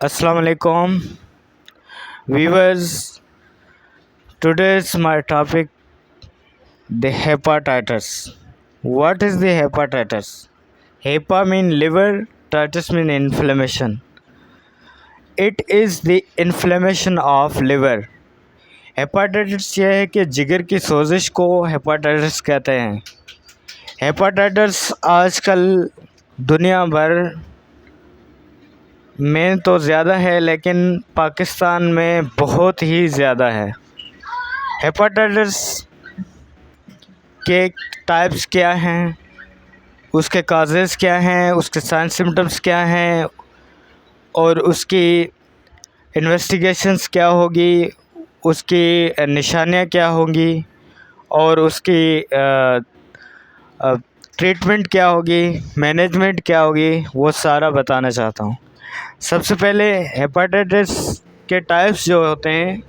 Assalamu alaikum viewers. Today's my topic, the hepatitis. What is the hepatitis? Hepa mean liver, titus mean inflammation. It is the inflammation of liver. Hepatitis यह है कि जिगर की सोजिश को hepatitis कहते हैं। Hepatitis आजकल दुनिया भर में तो ज़्यादा है, लेकिन पाकिस्तान में बहुत ही ज़्यादा है। हेपाटाइटिस के टाइप्स क्या हैं, उसके काजेज़ क्या हैं, उसके साइन सिम्टम्स क्या हैं और उसकी इन्वेस्टिगेशंस क्या होगी, उसकी निशानियाँ क्या होंगी और उसकी ट्रीटमेंट क्या होगी, मैनेजमेंट क्या होगी, वो सारा बताना चाहता हूँ। सबसे पहले हेपाटाइटिस के टाइप्स जो होते हैं,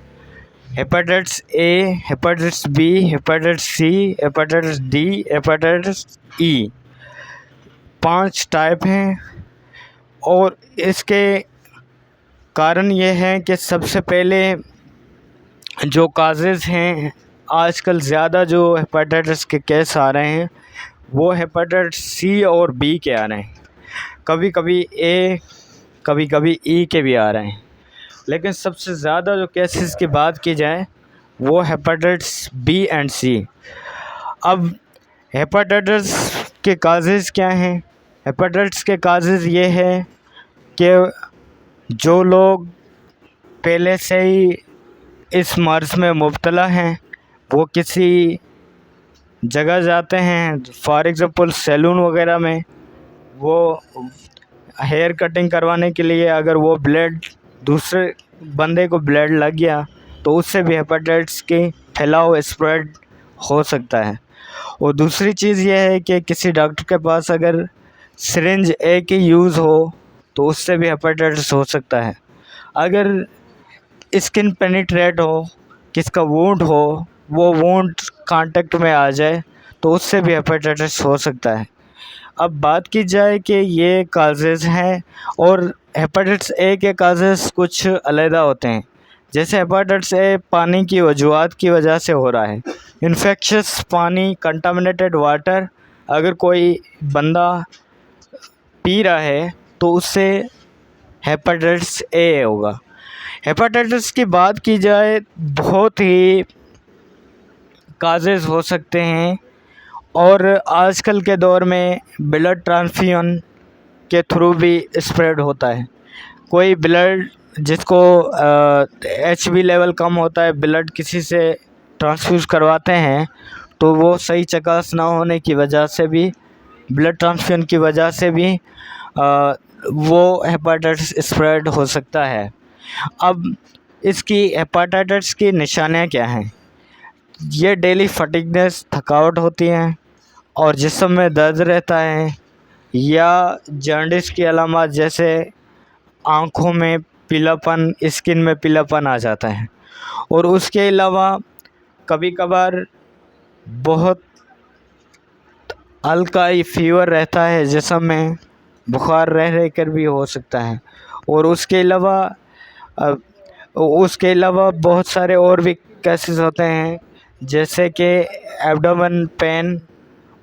hepatitis A, hepatitis B, hepatitis C, hepatitis D, hepatitis E, 5 type हैं। और इसके कारण ये हैं कि सबसे पहले जो काजेज़ हैं, आजकल ज़्यादा जो हेपाटाइटिस के केस आ रहे हैं वो हेपाटाइटिस सी और बी के आ रहे हैं। कभी कभी ए, कभी कभी ई के भी आ रहे हैं, लेकिन सबसे ज़्यादा जो केसेस की बात की जाए वो हेपाटाइटिस बी एंड सी। अब हेपाटाइटिस के काजेज़ क्या हैं? हेपाटाइटिस के काजेज़ ये है कि जो लोग पहले से ही इस मर्ज़ में मुब्तला हैं वो किसी जगह जाते हैं, फॉर एग्ज़ाम्पल सैलून वगैरह में, वो हेयर कटिंग करवाने के लिए अगर वो ब्लड दूसरे बंदे को ब्लड लग गया तो उससे भी हेपाटाइटिस की फैलाव स्प्रेड हो सकता है। और दूसरी चीज़ ये है कि किसी डॉक्टर के पास अगर सिरिंज ए की यूज़ हो तो उससे भी हेपाटाइटिस हो सकता है। अगर स्किन पेनिट्रेट हो, किसका वुंड हो, वो वुंड कांटेक्ट में आ जाए तो उससे भी हेपाटाइटिस हो सकता है। अब बात की जाए कि ये काजेज़ हैं, और हेपाटाइटिस ए के काजेज़ कुछ अलहदा होते हैं। जैसे हेपाटाइटिस ए पानी की वजूहात की वजह से हो रहा है, इन्फेक्शस पानी, कंटामिनेटेड वाटर अगर कोई बंदा पी रहा है तो उससे हेपाटाइटिस ए होगा। हेपाटाइटिस की बात की जाए, बहुत ही काजेज़ हो सकते हैं, और आजकल के दौर में ब्लड ट्रांसफ्यूजन के थ्रू भी स्प्रेड होता है। कोई ब्लड जिसको HB लेवल कम होता है, ब्लड किसी से ट्रांसफ्यूज़ करवाते हैं तो वो सही चकास ना होने की वजह से भी, ब्लड ट्रांसफ्यूजन की वजह से भी वो हेपाटाइटिस स्प्रेड हो सकता है। अब इसकी हेपाटाइटिस की निशानियाँ क्या हैं? ये डेली फटीगनेस, थकावट होती है और जिस्म में दर्द रहता है, या जॉन्डिस की अलामत जैसे आँखों में पीलापन, स्किन में पीलापन आ जाता है। और उसके अलावा कभी कभार बहुत हल्का ही फीवर रहता है जिस्म में, बुखार रह कर भी हो सकता है। और उसके अलावा बहुत सारे और भी केसेस होते हैं, जैसे कि एब्डोमेन पेन,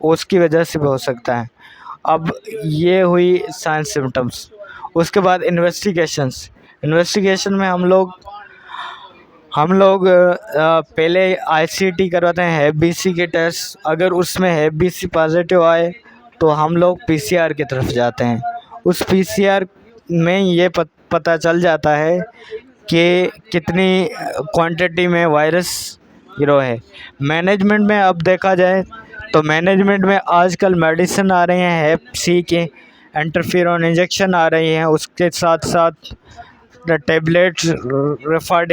उसकी वजह से भी हो सकता है। अब ये हुई साइन सिम्टम्स। उसके बाद इन्वेस्टिगेशन में हम लोग पहले ICT करवाते हैं, HbC के टेस्ट। अगर उसमें HbC पॉजिटिव आए तो हम लोग PCR की तरफ जाते हैं। उस PCR में ये पता चल जाता है कि कितनी क्वांटिटी में वायरस गिरो है। मैनेजमेंट में अब देखा जाए तो मैनेजमेंट में आजकल मेडिसिन आ रही हैं, हेप सी के इंटरफेरॉन इंजेक्शन आ रही हैं, उसके साथ साथ टेबलेट्स, रेफाडिन